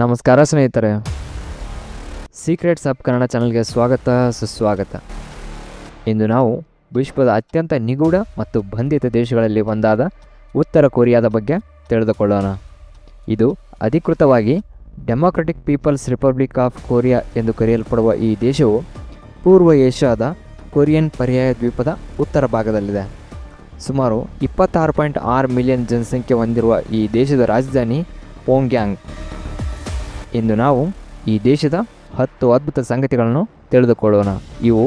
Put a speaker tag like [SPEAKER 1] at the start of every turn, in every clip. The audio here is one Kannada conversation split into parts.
[SPEAKER 1] ನಮಸ್ಕಾರ ಸ್ನೇಹಿತರೆ, ಸೀಕ್ರೆಟ್ಸ್ ಆಫ್ ಕನ್ನಡ ಚಾನಲ್ಗೆ ಸ್ವಾಗತ ಸುಸ್ವಾಗತ. ಇಂದು ನಾವು ವಿಶ್ವದ ಅತ್ಯಂತ ನಿಗೂಢ ಮತ್ತು ಬಂಧಿತ ದೇಶಗಳಲ್ಲಿ ಒಂದಾದ ಉತ್ತರ ಕೊರಿಯಾದ ಬಗ್ಗೆ ತಿಳಿದುಕೊಳ್ಳೋಣ. ಇದು ಅಧಿಕೃತವಾಗಿ democratic people's republic of Korea ಎಂದು ಕರೆಯಲ್ಪಡುವ ಈ ದೇಶವು ಪೂರ್ವ ಏಷ್ಯಾದ ಕೊರಿಯನ್ ಪರ್ಯಾಯ ದ್ವೀಪದ ಉತ್ತರ ಭಾಗದಲ್ಲಿದೆ. ಸುಮಾರು 26.6 ಮಿಲಿಯನ್ ಜನಸಂಖ್ಯೆ ಹೊಂದಿರುವ ಈ ದೇಶದ ರಾಜಧಾನಿ ಪೋಂಗ್ಯಾಂಗ್. ಇಂದು ನಾವು ಈ ದೇಶದ 10 ಅದ್ಭುತ ಸಂಗತಿಗಳನ್ನು ತಿಳಿದುಕೊಳ್ಳೋಣ. ಇವು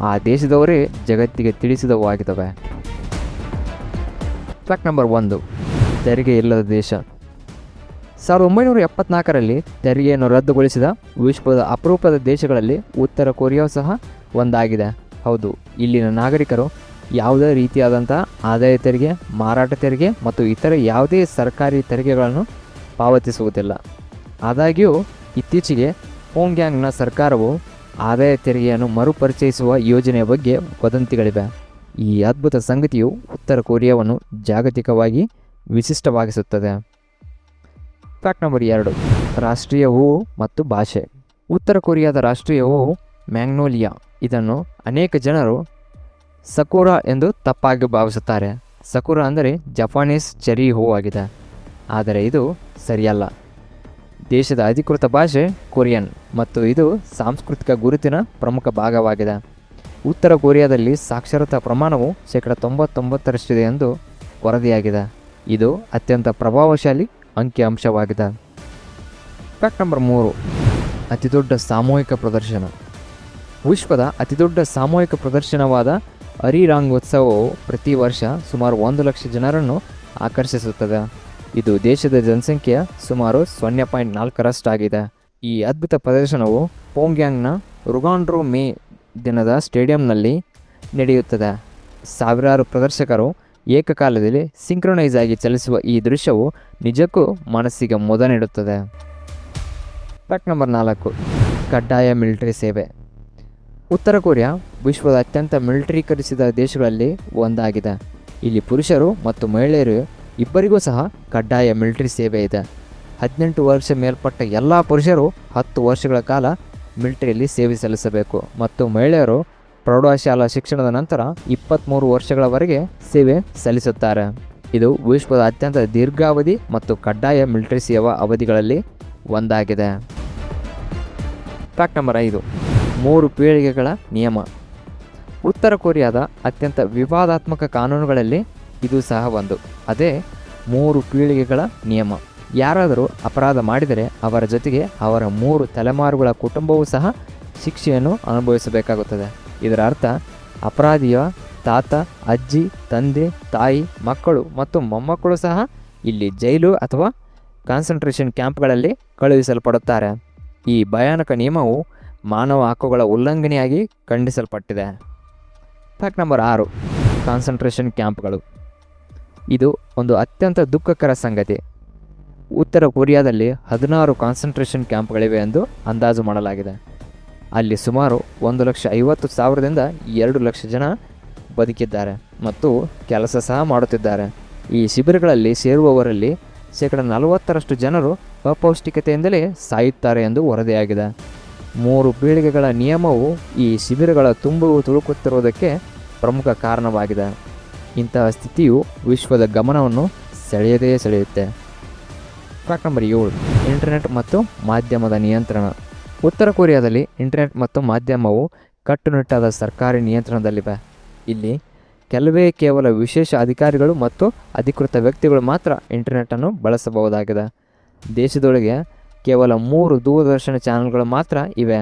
[SPEAKER 1] ಆ ದೇಶದವರೇ ಜಗತ್ತಿಗೆ ತಿಳಿಸಿದವು ಆಗಿದ್ದಾವೆ. ಫ್ಯಾಕ್ಟ್ ನಂಬರ್ 1, ತೆರಿಗೆ ಇಲ್ಲದ ದೇಶ. 1974ರಲ್ಲಿ ತೆರಿಗೆಯನ್ನು ರದ್ದುಗೊಳಿಸಿದ ವಿಶ್ವದ ಅಪರೂಪದ ದೇಶಗಳಲ್ಲಿ ಉತ್ತರ ಕೊರಿಯಾವು ಸಹ ಒಂದಾಗಿದೆ. ಹೌದು, ಇಲ್ಲಿನ ನಾಗರಿಕರು ಯಾವುದೇ ರೀತಿಯಾದಂಥ ಆದಾಯ ತೆರಿಗೆ, ಮಾರಾಟ ತೆರಿಗೆ ಮತ್ತು ಇತರ ಯಾವುದೇ ಸರ್ಕಾರಿ ತೆರಿಗೆಗಳನ್ನು ಪಾವತಿಸುವುದಿಲ್ಲ. ಆದಾಗ್ಯೂ ಇತ್ತೀಚೆಗೆ ಪೋಂಗ್ಯಾಂಗ್ನ ಸರ್ಕಾರವು ಆದಾಯ ತೆರಿಗೆಯನ್ನು ಮರುಪರಿಚಯಿಸುವ ಯೋಜನೆಯ ಬಗ್ಗೆ ವದಂತಿಗಳಿವೆ. ಈ ಅದ್ಭುತ ಸಂಗತಿಯು ಉತ್ತರ ಕೊರಿಯಾವನ್ನು ಜಾಗತಿಕವಾಗಿ ವಿಶಿಷ್ಟವಾಗಿಸುತ್ತದೆ. ಫ್ಯಾಕ್ಟ್ ನಂಬರ್ 2, ರಾಷ್ಟ್ರೀಯ ಹೂವು ಮತ್ತು ಭಾಷೆ. ಉತ್ತರ ಕೊರಿಯಾದ ರಾಷ್ಟ್ರೀಯ ಹೂವು ಮ್ಯಾಗ್ನೋಲಿಯಾ. ಇದನ್ನು ಅನೇಕ ಜನರು ಸಕುರಾ ಎಂದು ತಪ್ಪಾಗಿ ಭಾವಿಸುತ್ತಾರೆ. ಸಕುರಾ ಅಂದರೆ ಜಪಾನೀಸ್ ಚೆರಿ ಹೂವಾಗಿದೆ, ಆದರೆ ಇದು ಸರಿಯಲ್ಲ. ದೇಶದ ಅಧಿಕೃತ ಭಾಷೆ ಕೊರಿಯನ್ ಮತ್ತು ಇದು ಸಾಂಸ್ಕೃತಿಕ ಗುರುತಿನ ಪ್ರಮುಖ ಭಾಗವಾಗಿದೆ. ಉತ್ತರ ಕೊರಿಯಾದಲ್ಲಿ ಸಾಕ್ಷರತಾ ಪ್ರಮಾಣವು 99% ಎಂದು ವರದಿಯಾಗಿದೆ. ಇದು ಅತ್ಯಂತ ಪ್ರಭಾವಶಾಲಿ ಅಂಕಿಅಂಶವಾಗಿದೆ. ಫ್ಯಾಕ್ಟ್ ನಂಬರ್ 3, ಅತಿದೊಡ್ಡ ಸಾಮೂಹಿಕ ಪ್ರದರ್ಶನ. ವಿಶ್ವದ ಅತಿದೊಡ್ಡ ಸಾಮೂಹಿಕ ಪ್ರದರ್ಶನವಾದ ಅರಿರಾಂಗೋತ್ಸವವು ಪ್ರತಿ ವರ್ಷ ಸುಮಾರು 1 ಲಕ್ಷ ಜನರನ್ನು ಆಕರ್ಷಿಸುತ್ತದೆ. ಇದು ದೇಶದ ಜನಸಂಖ್ಯೆಯ ಸುಮಾರು 0.4ರಷ್ಟಾಗಿದೆ. ಈ ಅದ್ಭುತ ಪ್ರದರ್ಶನವು ಪೋಂಗ್ಯಾಂಗ್ನ ರುಗಾಂಡ್ರೋ ಮೇ ದಿನದ ಸ್ಟೇಡಿಯಂನಲ್ಲಿ ನಡೆಯುತ್ತದೆ. ಸಾವಿರಾರು ಪ್ರದರ್ಶಕರು ಏಕಕಾಲದಲ್ಲಿ ಸಿಂಕ್ರೊನೈಸ್ ಆಗಿ ಚಲಿಸುವ ಈ ದೃಶ್ಯವು ನಿಜಕ್ಕೂ ಮನಸ್ಸಿಗೆ ಮುದ ನೀಡುತ್ತದೆ. ಫ್ಯಾಕ್ಟ್ ನಂಬರ್ 4, ಕಡ್ಡಾಯ ಮಿಲಿಟರಿ ಸೇವೆ. ಉತ್ತರ ಕೊರಿಯಾ ವಿಶ್ವದ ಅತ್ಯಂತ ಮಿಲಿಟರೀಕರಿಸಿದ ದೇಶಗಳಲ್ಲಿ ಒಂದಾಗಿದೆ. ಇಲ್ಲಿ ಪುರುಷರು ಮತ್ತು ಮಹಿಳೆಯರು ಇಬ್ಬರಿಗೂ ಸಹ ಕಡ್ಡಾಯ ಮಿಲಿಟರಿ ಸೇವೆ ಇದೆ. 18 ವರ್ಷ ಮೇಲ್ಪಟ್ಟ ಎಲ್ಲ ಪುರುಷರು 10 ವರ್ಷಗಳ ಕಾಲ ಮಿಲಿಟರಿಯಲ್ಲಿ ಸೇವೆ ಸಲ್ಲಿಸಬೇಕು ಮತ್ತು ಮಹಿಳೆಯರು ಪ್ರೌಢಶಾಲಾ ಶಿಕ್ಷಣದ ನಂತರ 23 ವರ್ಷಗಳವರೆಗೆ ಸೇವೆ ಸಲ್ಲಿಸುತ್ತಾರೆ. ಇದು ವಿಶ್ವದ ಅತ್ಯಂತ ದೀರ್ಘಾವಧಿ ಮತ್ತು ಕಡ್ಡಾಯ ಮಿಲಿಟರಿ ಸೇವಾ ಅವಧಿಗಳಲ್ಲಿ ಒಂದಾಗಿದೆ. ಫ್ಯಾಕ್ಟ್ ನಂಬರ್ 5, 3 ಪೀಳಿಗೆಗಳ ನಿಯಮ. ಉತ್ತರ ಕೊರಿಯಾದ ಅತ್ಯಂತ ವಿವಾದಾತ್ಮಕ ಕಾನೂನುಗಳಲ್ಲಿ ಇದು ಸಹ ಒಂದು. ಅದೇ 3 ಪೀಳಿಗೆಗಳ ನಿಯಮ. ಯಾರಾದರೂ ಅಪರಾಧ ಮಾಡಿದರೆ ಅವರ ಜೊತೆಗೆ ಅವರ 3 ತಲೆಮಾರುಗಳ ಕುಟುಂಬವೂ ಸಹ ಶಿಕ್ಷೆಯನ್ನು ಅನುಭವಿಸಬೇಕಾಗುತ್ತದೆ. ಇದರ ಅರ್ಥ ಅಪರಾಧಿಯ ತಾತ, ಅಜ್ಜಿ, ತಂದೆ, ತಾಯಿ, ಮಕ್ಕಳು ಮತ್ತು ಮೊಮ್ಮಕ್ಕಳು ಸಹ ಇಲ್ಲಿ ಜೈಲು ಅಥವಾ ಕಾನ್ಸಂಟ್ರೇಷನ್ ಕ್ಯಾಂಪ್ಗಳಲ್ಲಿ ಕಳುಹಿಸಲ್ಪಡುತ್ತಾರೆ. ಈ ಭಯಾನಕ ನಿಯಮವು ಮಾನವ ಹಕ್ಕುಗಳ ಉಲ್ಲಂಘನೆಯಾಗಿ ಖಂಡಿಸಲ್ಪಟ್ಟಿದೆ. ಫ್ಯಾಕ್ಟ್ ನಂಬರ್ 6, ಕಾನ್ಸಂಟ್ರೇಷನ್ ಕ್ಯಾಂಪ್ಗಳು. ಇದು ಒಂದು ಅತ್ಯಂತ ದುಃಖಕರ ಸಂಗತಿ. ಉತ್ತರ ಕೊರಿಯಾದಲ್ಲಿ 16 ಕಾನ್ಸಂಟ್ರೇಷನ್ ಕ್ಯಾಂಪ್ಗಳಿವೆ ಎಂದು ಅಂದಾಜು ಮಾಡಲಾಗಿದೆ. ಅಲ್ಲಿ ಸುಮಾರು 1,50,000ದಿಂದ 2 ಲಕ್ಷ ಜನ ಬದುಕಿದ್ದಾರೆ ಮತ್ತು ಕೆಲಸ ಸಹ ಮಾಡುತ್ತಿದ್ದಾರೆ. ಈ ಶಿಬಿರಗಳಲ್ಲಿ ಸೇರುವವರಲ್ಲಿ 40% ಜನರು ಅಪೌಷ್ಟಿಕತೆಯಿಂದಲೇ ಸಾಯುತ್ತಾರೆ ಎಂದು ವರದಿಯಾಗಿದೆ. 3 ಪೀಳಿಗೆಗಳ ನಿಯಮವು ಈ ಶಿಬಿರಗಳ ತುಂಬು ತುಳುಕುತ್ತಿರುವುದಕ್ಕೆ ಪ್ರಮುಖ ಕಾರಣವಾಗಿದೆ. ಇಂತಹ ಸ್ಥಿತಿಯು ವಿಶ್ವದ ಗಮನವನ್ನು ಸೆಳೆಯುತ್ತೆ. ಫ್ಯಾಕ್ಟ್ ನಂಬರ್ 7, ಇಂಟರ್ನೆಟ್ ಮತ್ತು ಮಾಧ್ಯಮದ ನಿಯಂತ್ರಣ. ಉತ್ತರ ಕೊರಿಯಾದಲ್ಲಿ ಇಂಟರ್ನೆಟ್ ಮತ್ತು ಮಾಧ್ಯಮವು ಕಟ್ಟುನಿಟ್ಟಾದ ಸರ್ಕಾರಿ ನಿಯಂತ್ರಣದಲ್ಲಿವೆ. ಇಲ್ಲಿ ಕೇವಲ ವಿಶೇಷ ಅಧಿಕಾರಿಗಳು ಮತ್ತು ಅಧಿಕೃತ ವ್ಯಕ್ತಿಗಳು ಮಾತ್ರ ಇಂಟರ್ನೆಟ್ಟನ್ನು ಬಳಸಬಹುದಾಗಿದೆ. ದೇಶದೊಳಗೆ ಕೇವಲ 3 ದೂರದರ್ಶನ ಚಾನೆಲ್ಗಳು ಮಾತ್ರ ಇವೆ.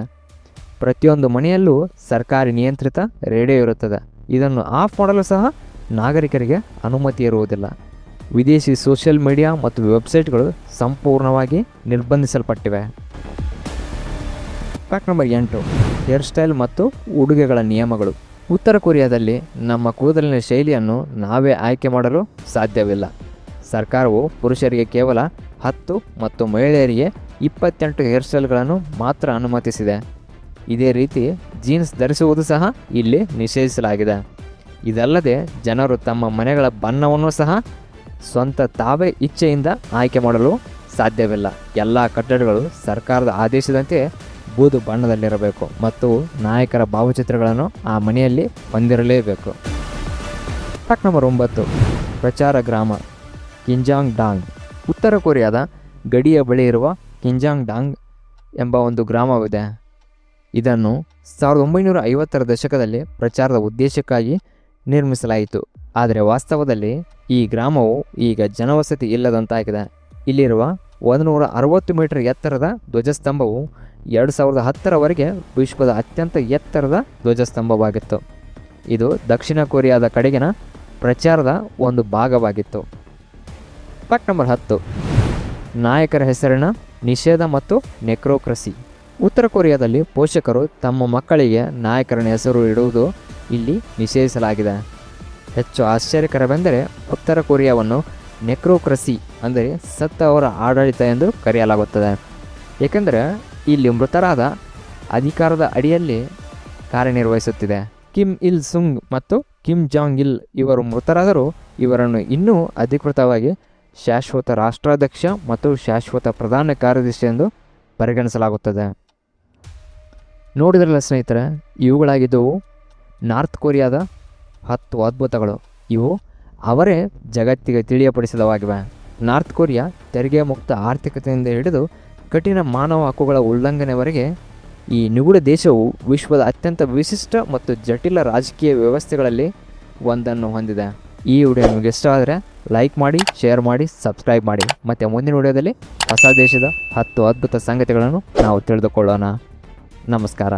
[SPEAKER 1] ಪ್ರತಿಯೊಂದು ಮನೆಯಲ್ಲೂ ಸರ್ಕಾರಿ ನಿಯಂತ್ರಿತ ರೇಡಿಯೋ ಇರುತ್ತದೆ. ಇದನ್ನು ಆಫ್ ಮಾಡಲು ಸಹ ನಾಗರಿಕರಿಗೆ ಅನುಮತಿ ಇರುವುದಿಲ್ಲ. ವಿದೇಶಿ ಸೋಷಿಯಲ್ ಮೀಡಿಯಾ ಮತ್ತು ವೆಬ್ಸೈಟ್ಗಳು ಸಂಪೂರ್ಣವಾಗಿ ನಿರ್ಬಂಧಿಸಲ್ಪಟ್ಟಿವೆ. ಫ್ಯಾಕ್ಟ್ ನಂಬರ್ 8, ಹೇರ್ ಸ್ಟೈಲ್ ಮತ್ತು ಉಡುಗೆಗಳ ನಿಯಮಗಳು. ಉತ್ತರ ಕೊರಿಯಾದಲ್ಲಿ ನಮ್ಮ ಕೂದಲಿನ ಶೈಲಿಯನ್ನು ನಾವೇ ಆಯ್ಕೆ ಮಾಡಲು ಸಾಧ್ಯವಿಲ್ಲ. ಸರ್ಕಾರವು ಪುರುಷರಿಗೆ ಕೇವಲ 10 ಮತ್ತು ಮಹಿಳೆಯರಿಗೆ 28 ಹೇರ್ ಸ್ಟೈಲ್ಗಳನ್ನು ಮಾತ್ರ ಅನುಮತಿಸಿದೆ. ಇದೇ ರೀತಿ ಜೀನ್ಸ್ ಧರಿಸುವುದು ಸಹ ಇಲ್ಲಿ ನಿಷೇಧಿಸಲಾಗಿದೆ. ಇದಲ್ಲದೆ ಜನರು ತಮ್ಮ ಮನೆಗಳ ಬಣ್ಣವನ್ನು ಸಹ ತಾವೇ ಇಚ್ಛೆಯಿಂದ ಆಯ್ಕೆ ಮಾಡಲು ಸಾಧ್ಯವಿಲ್ಲ. ಎಲ್ಲ ಕಟ್ಟಡಗಳು ಸರ್ಕಾರದ ಆದೇಶದಂತೆ ಬೂದು ಬಣ್ಣದಲ್ಲಿರಬೇಕು ಮತ್ತು ನಾಯಕರ ಭಾವಚಿತ್ರಗಳನ್ನು ಆ ಮನೆಯಲ್ಲಿ ಹೊಂದಿರಲೇಬೇಕು. ಫ್ಯಾಕ್ಟ್ ನಂಬರ್ 9, ಪ್ರಚಾರ ಗ್ರಾಮ ಕಿಂಜಾಂಗ್ ಡಾಂಗ್. ಉತ್ತರ ಕೊರಿಯಾದ ಗಡಿಯ ಬಳಿ ಇರುವ ಕಿಂಜಾಂಗ್ ಡಾಂಗ್ ಎಂಬ ಒಂದು ಗ್ರಾಮವಿದೆ. ಇದನ್ನು 1950ರ ದಶಕದಲ್ಲಿ ಪ್ರಚಾರದ ಉದ್ದೇಶಕ್ಕಾಗಿ ನಿರ್ಮಿಸಲಾಯಿತು. ಆದರೆ ವಾಸ್ತವದಲ್ಲಿ ಈ ಗ್ರಾಮವು ಈಗ ಜನವಸತಿ ಇಲ್ಲದಂತಾಗಿದೆ. ಇಲ್ಲಿರುವ 160 ಮೀಟರ್ ಎತ್ತರದ ಧ್ವಜಸ್ತಂಭವು 2010ರವರೆಗೆ ವಿಶ್ವದ ಅತ್ಯಂತ ಎತ್ತರದ ಧ್ವಜಸ್ತಂಭವಾಗಿತ್ತು. ಇದು ದಕ್ಷಿಣ ಕೊರಿಯಾದ ಕಡೆಗಿನ ಪ್ರಚಾರದ ಒಂದು ಭಾಗವಾಗಿತ್ತು. ಫ್ಯಾಕ್ಟ್ ನಂಬರ್ 10, ನಾಯಕರ ಹೆಸರಿನ ನಿಷೇಧ ಮತ್ತು ನೆಕ್ರೋಕ್ರಸಿ. ಉತ್ತರ ಕೊರಿಯಾದಲ್ಲಿ ಪೋಷಕರು ತಮ್ಮ ಮಕ್ಕಳಿಗೆ ನಾಯಕರ ಹೆಸರು ಇಡುವುದು ಇಲ್ಲಿ ನಿಷೇಧಿಸಲಾಗಿದೆ. ಹೆಚ್ಚು ಆಶ್ಚರ್ಯಕರವೆಂದರೆ ಉತ್ತರ ಕೊರಿಯಾವನ್ನು ನೆಕ್ರೋಕ್ರಸಿ ಅಂದರೆ ಸತ್ತವರ ಆಡಳಿತ ಎಂದು ಕರೆಯಲಾಗುತ್ತದೆ. ಏಕೆಂದರೆ ಇಲ್ಲಿ ಮೃತರಾದ ಅಧಿಕಾರದ ಅಡಿಯಲ್ಲಿ ಕಾರ್ಯನಿರ್ವಹಿಸುತ್ತಿದೆ. ಕಿಮ್ ಇಲ್ ಸುಂಗ್ ಮತ್ತು ಕಿಮ್ ಜಾಂಗ್ ಇಲ್ ಇವರು ಮೃತರಾದರೂ ಇವರನ್ನು ಇನ್ನೂ ಅಧಿಕೃತವಾಗಿ ಶಾಶ್ವತ ರಾಷ್ಟ್ರಾಧ್ಯಕ್ಷ ಮತ್ತು ಶಾಶ್ವತ ಪ್ರಧಾನ ಕಾರ್ಯದರ್ಶಿ ಎಂದು ಪರಿಗಣಿಸಲಾಗುತ್ತದೆ. ನೋಡಿದ್ರಲ್ಲ ಸ್ನೇಹಿತರೆ, ಇವುಗಳಾಗಿದ್ದವು ನಾರ್ತ್ ಕೊರಿಯಾದ 10 ಅದ್ಭುತಗಳು. ಇವು ಅವರೇ ಜಗತ್ತಿಗೆ ತಿಳಿಯಪಡಿಸಿದವಾಗಿವೆ. ನಾರ್ತ್ ಕೊರಿಯಾ ತೆರಿಗೆ ಮುಕ್ತ ಆರ್ಥಿಕತೆಯಿಂದ ಹಿಡಿದು ಕಠಿಣ ಮಾನವ ಹಕ್ಕುಗಳ ಉಲ್ಲಂಘನೆವರೆಗೆ ಈ ನಿಗೂಢ ದೇಶವು ವಿಶ್ವದ ಅತ್ಯಂತ ವಿಶಿಷ್ಟ ಮತ್ತು ಜಟಿಲ ರಾಜಕೀಯ ವ್ಯವಸ್ಥೆಗಳಲ್ಲಿ ಒಂದನ್ನು ಹೊಂದಿದೆ. ಈ ವಿಡಿಯೋ ನಿಮಗೆ ಇಷ್ಟ ಆದರೆ ಲೈಕ್ ಮಾಡಿ, ಶೇರ್ ಮಾಡಿ, ಸಬ್ಸ್ಕ್ರೈಬ್ ಮಾಡಿ. ಮತ್ತು ಮುಂದಿನ ವಿಡಿಯೋದಲ್ಲಿ ಹೊಸ ದೇಶದ 10 ಅದ್ಭುತ ಸಂಗತಿಗಳನ್ನು ನಾವು ತಿಳಿದುಕೊಳ್ಳೋಣ. ನಮಸ್ಕಾರ.